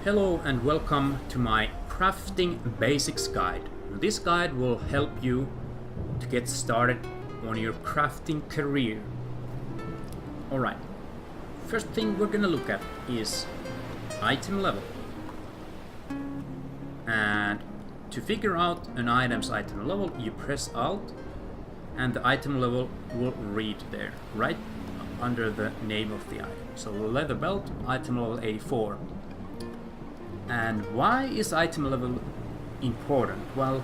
Hello and welcome to my crafting basics guide. This guide will help you to get started on your crafting career. Alright, first thing we're gonna look at is item level. And to figure out an item's item level, you press Alt and the item level will read there, right under the name of the item. So leather belt, item level 84. And why is item level important? Well,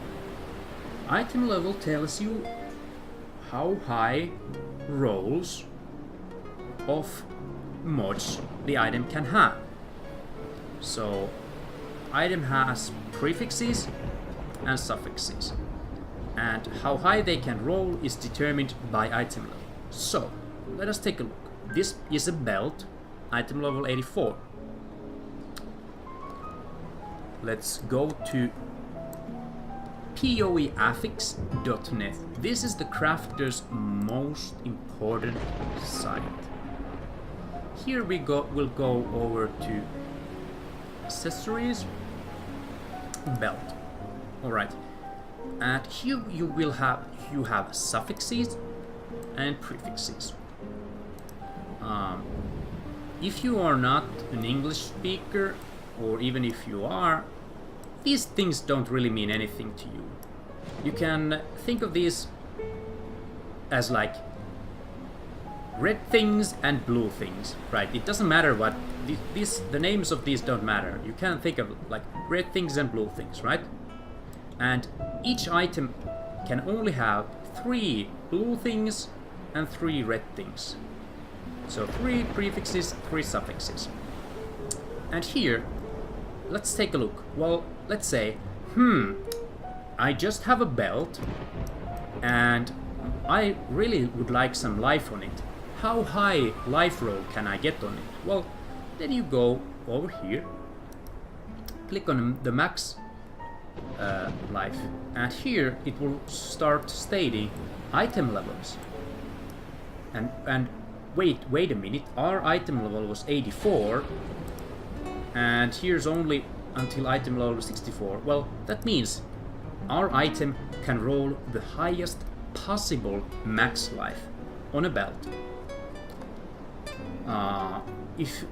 item level tells you how high rolls of mods the item can have. So item has prefixes and suffixes, and how high they can roll is determined by item level. So let us take a look. This is a belt, item level 84. Let's go to poeaffix.net. This is the crafter's most important site. Here we'll go over to accessories, belt. Alright. And here you have suffixes and prefixes. If you are not an English speaker, or even if you are, these things don't really mean anything to you. You can think of these as like red things and blue things, right? It doesn't matter what the names of these don't matter. You can think of like red things and blue things, right? And each item can only have 3 blue things and 3 red things. So 3 prefixes, 3 suffixes. And here, let's take a look. Well, let's say, I just have a belt and I really would like some life on it. How high life roll can I get on it? Well, then you go over here, click on the max life, and here it will start stating item levels. And wait a minute, our item level was 84. And here's only until item level 64. Well, that means our item can roll the highest possible max life on a belt.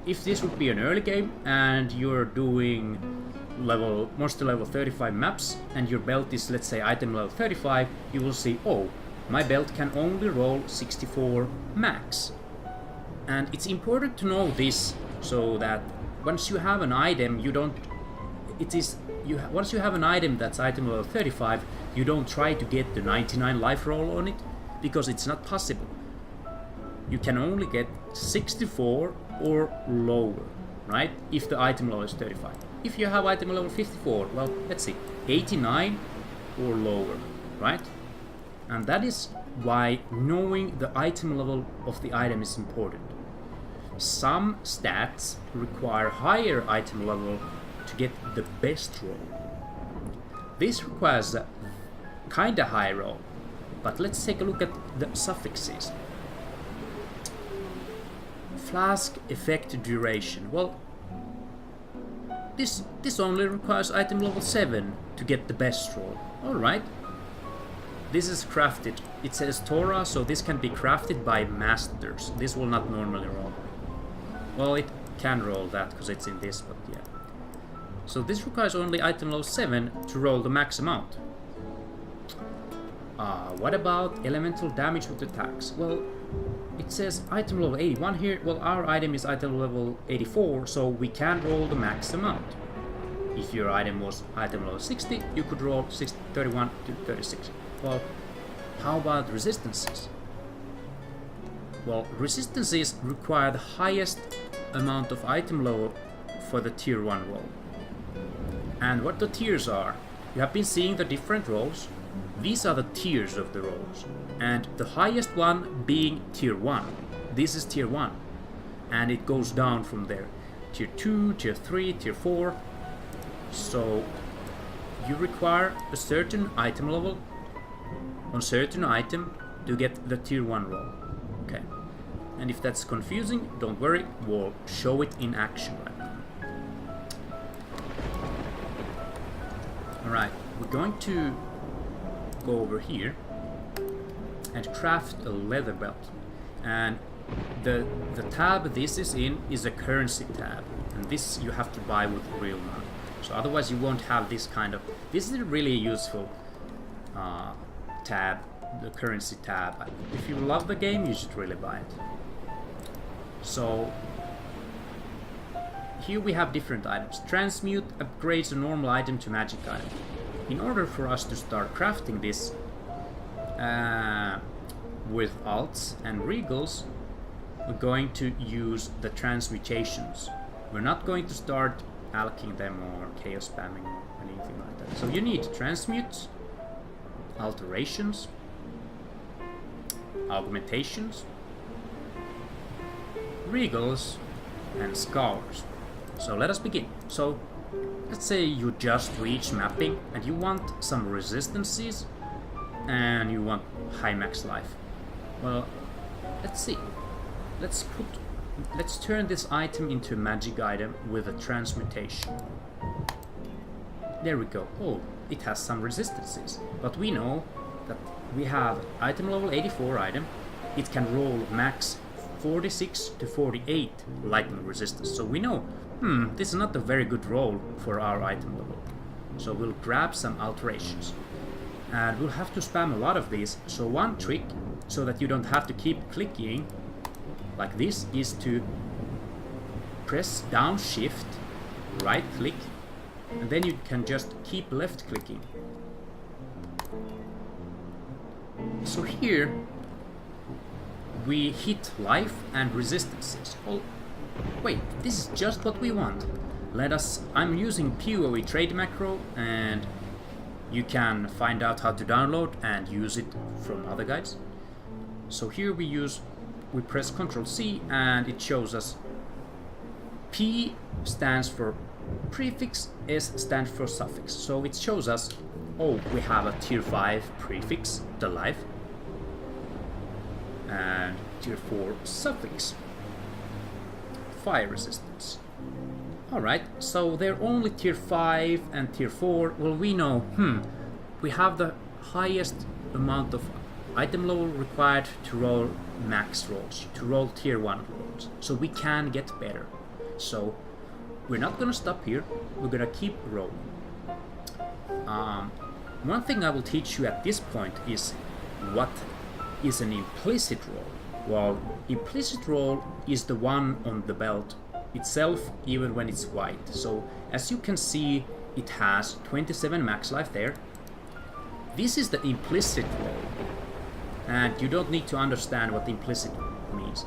If this would be an early game and you're doing monster level 35 maps and your belt is, let's say, item level 35, you will see, oh, my belt can only roll 64 max. And it's important to know this so that once you have an item, once you have an item that's item level 35, you don't try to get the 99 life roll on it, because it's not possible. You can only get 64 or lower, right? If the item level is 35. If you have item level 54, well, let's see, 89 or lower, right? And that is why knowing the item level of the item is important. Some stats require higher item level to get the best roll. This requires a kinda high roll, but let's take a look at the suffixes. Flask effect duration. Well, this only requires item level 7 to get the best roll. Alright. This is crafted. It says Torah, so this can be crafted by masters. This will not normally roll. Well, it can roll that because it's in this, but yeah. So this requires only item level 7 to roll the max amount. What about elemental damage with attacks? Well, it says item level 81 here. Well, our item is item level 84, so we can roll the max amount. If your item was item level 60, you could roll 31 to 36. Well, how about resistances? Well, resistances require the highest amount of item level for the tier 1 roll. And what the tiers are, you have been seeing the different rolls. These are the tiers of the rolls. And the highest one being tier 1. This is tier 1. And it goes down from there. Tier 2, tier 3, tier 4. So you require a certain item level on certain item to get the tier 1 roll. Okay. And if that's confusing, don't worry, we'll show it in action right now. Alright, we're going to go over here and craft a leather belt. And the tab this is in is a currency tab, and this you have to buy with real money. So otherwise you won't have this kind of... This is a really useful tab, the currency tab. If you love the game, you should really buy it. So here we have different items. Transmute upgrades a normal item to magic item. In order for us to start crafting this with alts and regals, we're going to use the transmutations. We're not going to start alching them or chaos spamming or anything like that. So you need transmutes, alterations, augmentations, regals, and scars. So let us begin. So let's say you just reach mapping and you want some resistances and you want high max life. Well, let's see. Let's turn this item into a magic item with a transmutation. There we go. Oh, it has some resistances, but we know that we have item level 84 item. It can roll max 46 to 48 lightning resistance. So we know, this is not a very good roll for our item level. So we'll grab some alterations. And we'll have to spam a lot of these. So one trick, so that you don't have to keep clicking like this, is to press down shift, right click, and then you can just keep left clicking. So here we hit life and resistances. Oh, wait, this is just what we want. I'm using PoE trade macro, and you can find out how to download and use it from other guides. So here we press Ctrl C and it shows us P stands for prefix, S stands for suffix. So it shows us, oh, we have a tier 5 prefix, the life, and tier 4 suffix, fire resistance. Alright, so they're only tier 5 and tier 4. Well, we know, we have the highest amount of item level required to roll max rolls, to roll tier 1 rolls. So we can get better. So we're not gonna stop here, we're gonna keep rolling. One thing I will teach you at this point is what is an implicit roll. Well, implicit roll is the one on the belt itself, even when it's white. So as you can see, it has 27 max life there. This is the implicit roll, and you don't need to understand what implicit means.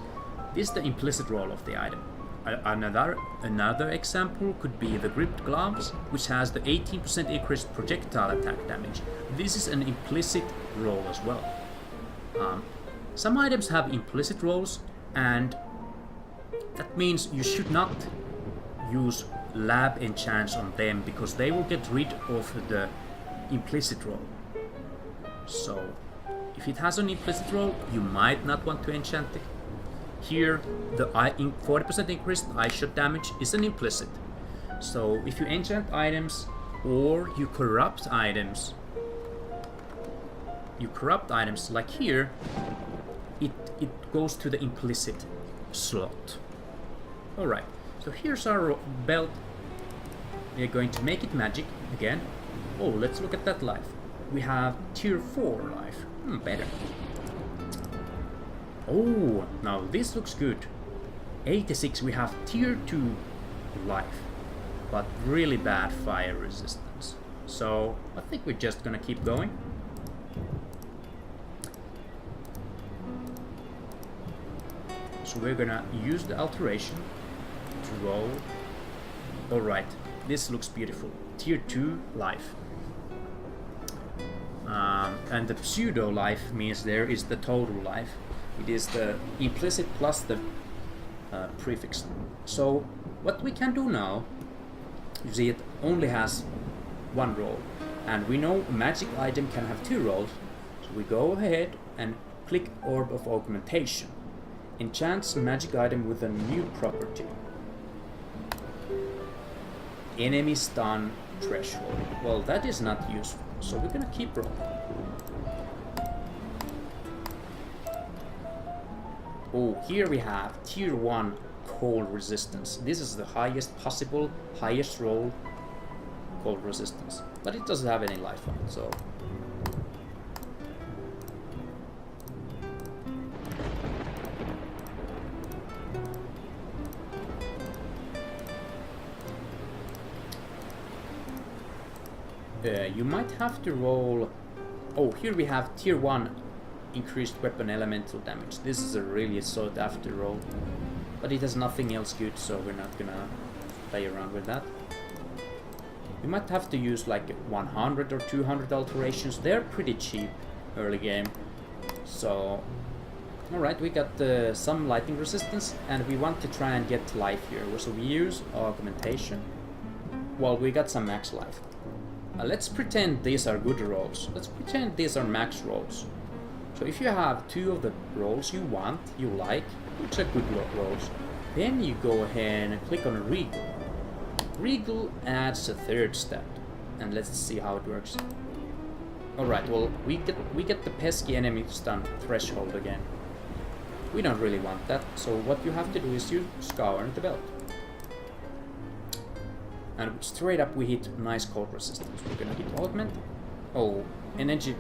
This is the implicit roll of the item. Another example could be the gripped gloves, which has the 18% increased projectile attack damage. This is an implicit roll as well. Some items have implicit rolls, and that means you should not use lab enchants on them, because they will get rid of the implicit roll. So if it has an implicit roll, you might not want to enchant it. Here, the 40% increased eye shot damage is an implicit. So if you enchant items or you corrupt items like here, it goes to the implicit slot. Alright, so here's our belt. We're going to make it magic again. Oh, let's look at that life. We have tier 4 life. Better. Oh, now this looks good. 86, we have tier 2 life, but really bad fire resistance. So I think we're just gonna keep going. So we're gonna use the alteration to roll. Alright, this looks beautiful. Tier 2 life. And the pseudo life means there is the total life. It is the implicit plus the prefix. So what we can do now, you see it only has one roll, and we know a magic item can have 2 rolls. So we go ahead and click Orb of Augmentation. Enchants magic item with a new property. enemy stun threshold. Well, that is not useful, so we're gonna keep rolling. Oh, here we have tier 1 cold resistance. This is the highest possible, highest roll cold resistance. But it doesn't have any life on it, so... you might have to roll... Oh, here we have tier 1 increased weapon elemental damage. This is a really sought after roll. But it has nothing else good, so we're not gonna play around with that. You might have to use like 100 or 200 alterations. They're pretty cheap early game. So... Alright, we got some lightning resistance, and we want to try and get life here. So we use augmentation. Well, we got some max life. Let's pretend these are good rolls. Let's pretend these are max rolls. So if you have 2 of the rolls you want, you like, which are good rolls, then you go ahead and click on Regal. Regal adds a 3rd step, and let's see how it works. Alright, well, we get the pesky enemy stun threshold again. We don't really want that, so what you have to do is you scour the belt. And straight up we hit nice cold resistance. We're gonna hit augment. Oh, energy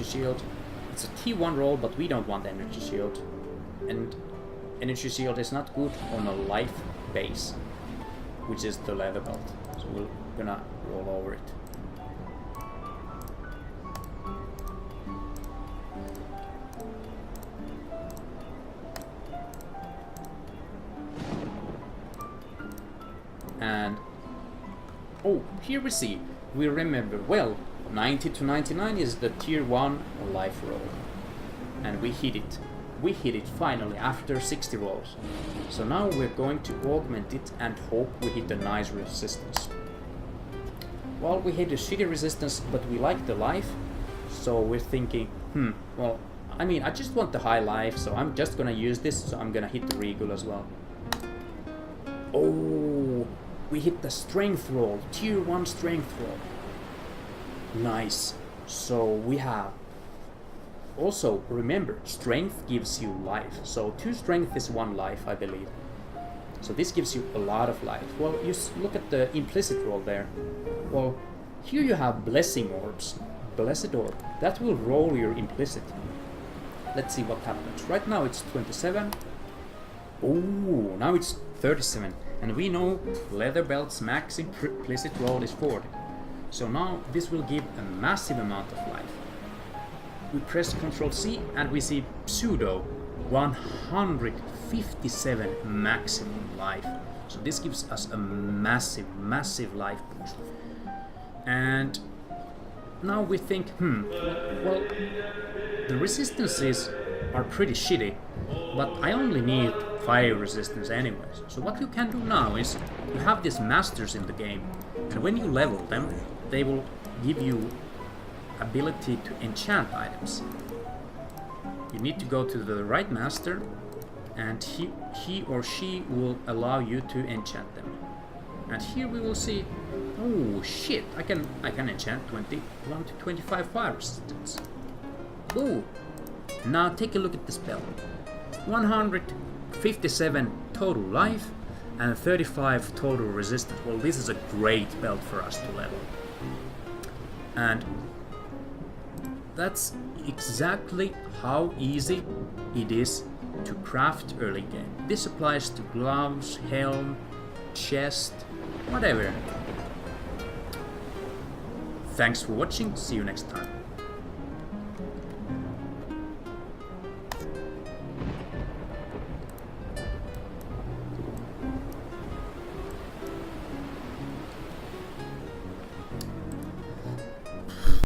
shield. It's a T1 roll, but we don't want energy shield. And energy shield is not good on a life base, which is the leather belt. So we're gonna roll over it. And oh, here we see, we remember, well, 90 to 99 is the tier 1 life roll. And we hit it. We hit it finally after 60 rolls. So now we're going to augment it and hope we hit a nice resistance. Well, we hit a shitty resistance, but we like the life. So we're thinking, well, I mean, I just want the high life, so I'm just gonna use this, so I'm gonna hit the Regal as well. Oh, we hit the strength roll, tier 1 strength roll. Nice. So we have... Also, remember, strength gives you life. So 2 strength is 1 life, I believe. So this gives you a lot of life. Well, you look at the implicit roll there. Well, here you have blessing orbs. Blessed orb. That will roll your implicit. Let's see what happens. Right now it's 27. Oh, now it's 37. And we know leather belt's max implicit roll is 40. So now this will give a massive amount of life. We press Ctrl C and we see pseudo 157 maximum life. So this gives us a massive life boost. And now we think, well, the resistances are pretty shitty, but I only need fire resistance anyways. So what you can do now is, you have these masters in the game, and when you level them, they will give you ability to enchant items. You need to go to the right master, and he or she will allow you to enchant them. And here we will see, oh shit, I can enchant 21 to 25 fire resistance. Ooh. Now take a look at the spell. 157 total life and 35 total resistance. Well, this is a great belt for us to level. And that's exactly how easy it is to craft early game. This applies to gloves, helm, chest, whatever. Thanks for watching, see you next time.